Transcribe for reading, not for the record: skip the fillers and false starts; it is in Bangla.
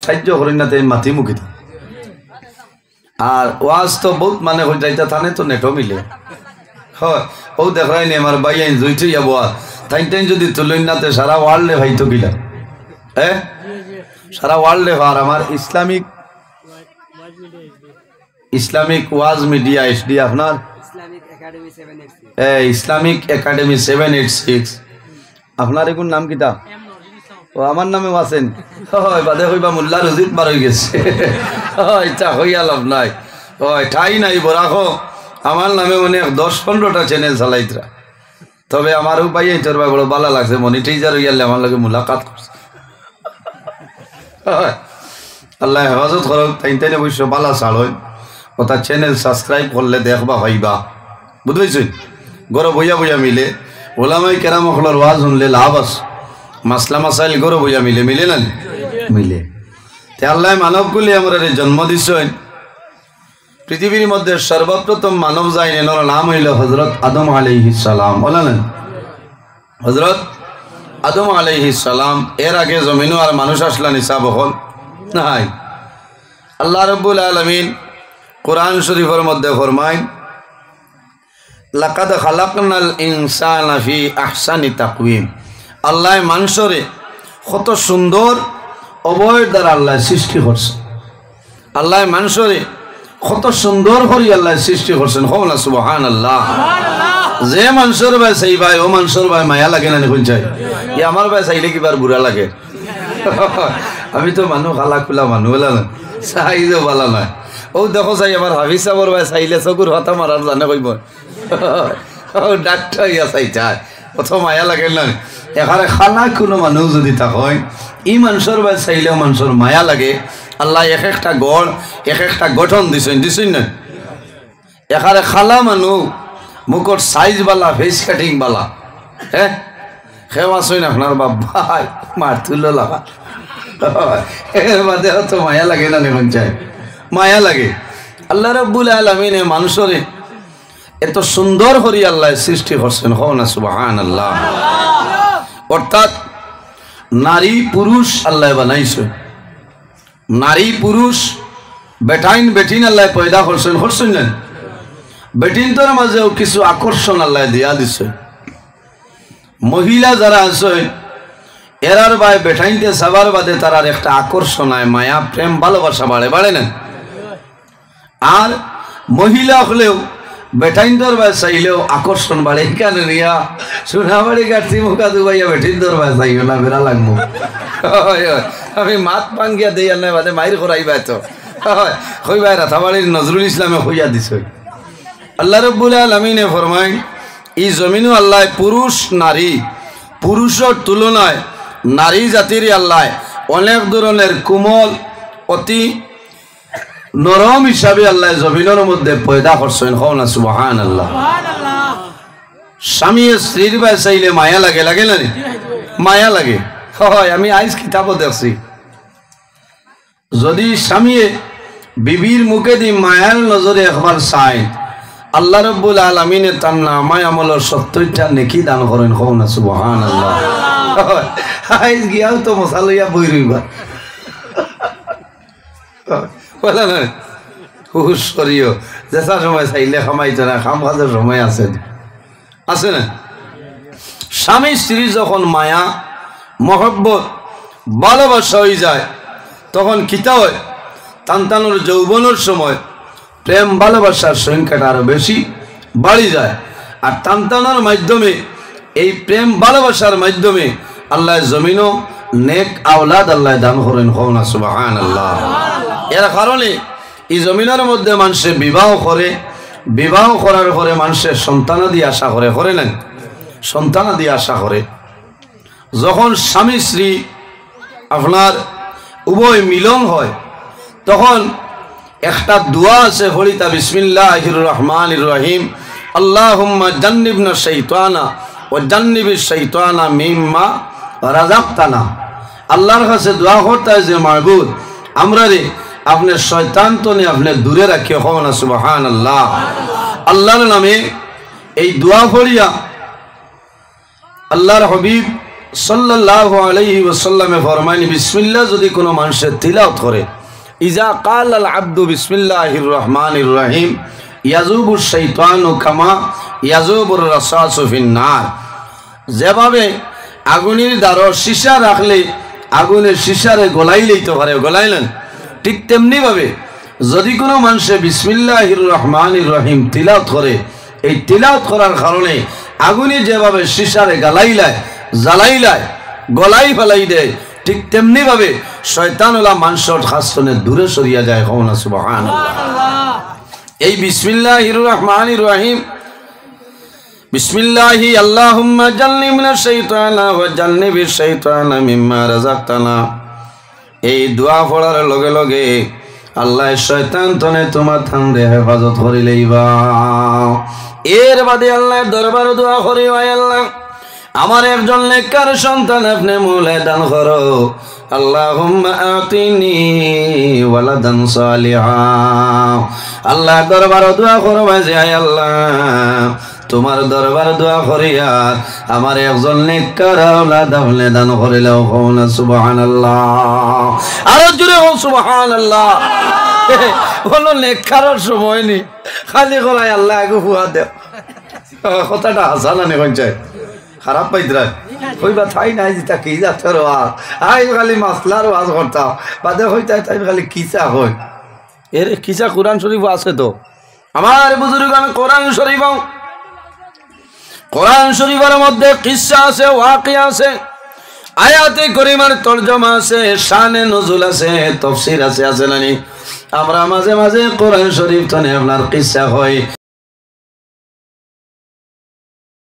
সাহায্য করেন না তাই মাতি মুখিত আর ওয়াজ তো বহুত মানে হয়ে যাইতা থানে তো নেটও মিলে হয় ও দেখাই নি আমার ভাই আইন জুইতে যাবো তাই টাইম যদি তুলেন না তো সারা ওয়ার্ল্ডে ভাই তো গিলা হ্যাঁ সারা ওয়ার্ল্ডে আর আমার ইসলামিক ওয়াজ মিডিয়া এসডি আপনার ইসলামিক একাডেমি 786 আপনার এখন নাম কিতা ও আমার নামেও আছেন হয় বাদে হইবা মোল্লা রজিদ বার হয়ে গেছে ইচ্ছা হইয়া লাভ নাই হয় ঠাই নাই বরাখো আমার নামে মানে 10-15টা চ্যানেল চালাইতরা তবে আমারও পাই তোর ভাই বড় ভালো লাগছে মনিটাইজার হইয়ালে আমার লগে মুলাকাত করছে আল্লাহ হেফাজত করক তাই তাই অবশ্য বালা চাল হয় ওটা চ্যানেল সাবস্ক্রাইব করলে দেখবা হইবা বুঝেছেন গরো বইয়া বইয়া মিলে ওলামাই কেরাম হলার ওয়াজ শুনলে লাভ আছে মাসলা মাসাইল গরো বইয়া মিলে মিলে না মিলে তে আল্লাহ মানবগুলি আমরা জন্ম দিছেন পৃথিবীর মধ্যে সর্বপ্রথম মানব যাই এনার নাম হইল হযরত আদম আলাইহিস সালাম বলেন হযরত আদম আলাইহিস সালাম এর আগে জমিনও আর মানুষ আসলা নিসাব হল নাই আল্লাহ রাব্বুল আলামিন কুরআন শরীফের মধ্যে ফরমায় লাকাদ খালাকনাল ইনসানা ফি আহসানি তাকওয়িম আল্লাহ মানুষরে কত সুন্দর অবয়ব দ্বারা আল্লাহ সৃষ্টি করছে আল্লাহ মানুষরে কত সুন্দর করে আল্লাহ সৃষ্টি করছেন হোনা সুবহানাল্লাহ যে মানুষের ভাই সেই ভাই ও মানুষের ভাই মায়া লাগে না কোন চাই ই আমার ভাই চাইলে কিবার বুড়া লাগে আমি তো মানুষ খালা খুলা মানুষ বলা না চাইলেও ভালো নয় ও দেখো চাই আমার হাফিজ সাহেবের ভাই চাইলে চকুর হাতা মারার জানে কইব ও ডাক্তার ইয়া চাই চায় কত মায়া লাগে না এখানে খানা কোনো মানুষ যদি তা হয় ই মানুষের ভাই চাইলেও মানুষের মায়া লাগে আল্লাহ এক একটা গড় এক একটা গঠন দিছেন না এখানে খালা মানুষ মুখর সাইজ বালা ফেস কাটিং বালা হ্যাঁ খেওয়া সইন আপনার বাপ ভাই মার তুলো লাগা এর বাদে তো মায়া লাগে না এখন চাই মায়া লাগে আল্লাহ রাব্বুল আলামিন মানুষের এত সুন্দর করে আল্লাহ সৃষ্টি করছেন হোনা সুবহানাল্লাহ অর্থাৎ নারী পুরুষ আল্লাহ বানাইছে নারী পুরুষ বেটাইন বেটিন আল্লাহ পয়দা করছেন না বেটিন তোর মাঝেও কিছু আকর্ষণ আল্লাহ দিয়া দিছে মহিলা যারা আছে এরার ভাই বেটাইনতে সবার বাদে তারার একটা আকর্ষণ হয় মায়া প্রেম ভালোবাসা বাড়ে না আর মহিলা হলেও বেটাইন তোর ভাই চাইলেও আকর্ষণ বাড়ে এখানে রিয়া সোনাবাড়ি কাটছি মুখা দুবাইয়া বেটিন তোর ভাই চাইও না বেড়া লাগবো আমি মাত পাঙ্গিয়া দেই আর নাই বাদে মাইর করাইবা তো কই ভাই রাথাবাড়ির নজরুল ইসলামে হইয়া দিছ আল্লাহ রাব্বুল আলামিনে ফরমায় এই জমিনও আল্লাহ পুরুষ নারী পুরুষের তুলনায় নারী জাতির আল্লাহ অনেক ধরনের কোমল অতি নরম হিসাবে আল্লাহ জমিনের মধ্যে পয়দা করছেন হোনা সুবহানাল্লাহ স্বামী স্ত্রীর ভাই চাইলে মায়া লাগে লাগে না মায়া লাগে হয় আমি আইজ কিতাবও দেখছি যদি স্বামী বিবির মুখে দি মায়ার নজরে একবার চাই আল্লাহ রাব্বুল আলামিনে তার নামায় আমলের 70টা নেকি দান করেন হোনা সুবহানাল্লাহ আইজ গিয়াও তো মশা লইয়া বই রইবা বলে না হুশ করিও যেসা সময় চাইলে খামাইতো না খাম খাজের সময় আছে না স্বামী স্ত্রী যখন মায়া মহব্বত ভালোবাসা হয়ে যায় তখন কিতা হয় তান্তানোর যৌবনের সময় প্রেম ভালোবাসার সংখ্যাটা আরো বেশি বাড়ি যায় আর তান্তানোর মাধ্যমে এই প্রেম ভালোবাসার মাধ্যমে আল্লাহ জমিনও নেক আওলাদ আল্লাহ দান করেন হোনা সুবহানাল্লাহ এর কারণে এই জমিনের মধ্যে মানুষে বিবাহ করে বিবাহ করার পরে মানুষের সন্তানাদি আশা করে না সন্তানাদি আশা করে যখন স্বামী স্ত্রী আপনার উভয় মিলন হয় তখন একটা দোয়া আছে ফরিতা বিসমিল্লাহির রহমানির রহিম আল্লাহুম্মা জান্নিবনা শাইতানা ওয়া জান্নিবিশ শাইতানা মিম্মা রাযাকতানা আল্লাহর কাছে দোয়া করতে হয় যে মাবুদ আমরা রে আপনি শয়তান তো নে আপনি দূরে রাখিও হোনা সুবহানাল্লাহ আল্লাহর নামে এই দোয়া পড়িয়া আল্লাহর হাবিব সাল্লাল্লাহু আলাইহি ওয়াসাল্লামে ফরমাইনি বিসমিল্লাহ যদি কোনো মানুষের তিলাওয়াত করে ইজা কাল আল আব্দু বিসমিল্লাহির রহমানির রহিম ইয়াজুবুশ শাইতানু কামা ইয়াজুবুর রাসাসু ফিন্নার। যেভাবে আগুনের দ্বারা সীসা রাখলে আগুনের সীসারে গলাই লইতে পারে, গলাইলেন, ঠিক তেমনি ভাবে যদি কোনো মানুষে বিসমিল্লাহির রহমানির রহিম তিলাওয়াত করে, এই তিলাওয়াত করার কারণে আগুনে যেভাবে সীসারে গালাইলায় জ্বালাইলায় গলাই ফেলাই দেয়, ঠিক তেমনি ভাবে শয়তানুল্লাহ মানুষের খাস্তনে দূরে সরিয়া যায়। কওনা সুবহানাল্লাহ। এই বিসমিল্লাহির রহমানির রহিম, বিসমিল্লাহি আল্লাহুম্মা জাল্নি মিনাশ শাইতানা ওয়া জান্নিবিশ শাইতানা মিম্মা রাযাকতানা, এই দোয়া পড়ার লগে লগে আল্লাহ শয়তান তনে তোমার থানরে হেফাজত করি লইবা। এর বাদে আল্লাহর দরবারে দোয়া করি, ওয়া আল্লাহ আমার একজন নেককার সন্তান আপনি মৌলা দান করো, আল্লাহুম্মা আতিনি ওয়ালাদান সালিহা। আল্লাহর দরবারে দোয়া করো যে আয় আল্লাহ তোমার দরবার দোয়া করিয়া আমার একজন নেককার আওলাদ আপনি দান করে লও। কওনা সুবহানাল্লাহ। আর জোরে হও সুবহানাল্লাহ। বলো নেককারের সময় নেই, খালি করাই আল্লাহ আগে হুয়া দেও। কথাটা হাসানা নে কইছে খারাপ পাইতরা কইবা থাই নাই যেটা কি যাত্রার ওয়াজ, আই খালি মাসলার ওয়াজ করতাম, বাদে হইতা তাই খালি কিসা হয়। এর কিসা কোরআন শরীফ আছে তো আমার বুজুর্গ, আমি কোরআন শরীফ, কোরআন শরীফের মধ্যে কিসা আছে, ওয়াকিয়া আছে, আয়াতে করিমার তরজমা আছে, শানে নজুল আছে, তাফসীর আছে, আছে নানি? আমরা মাঝে মাঝে কোরআন শরীফ তনে আপনার কিসা হয়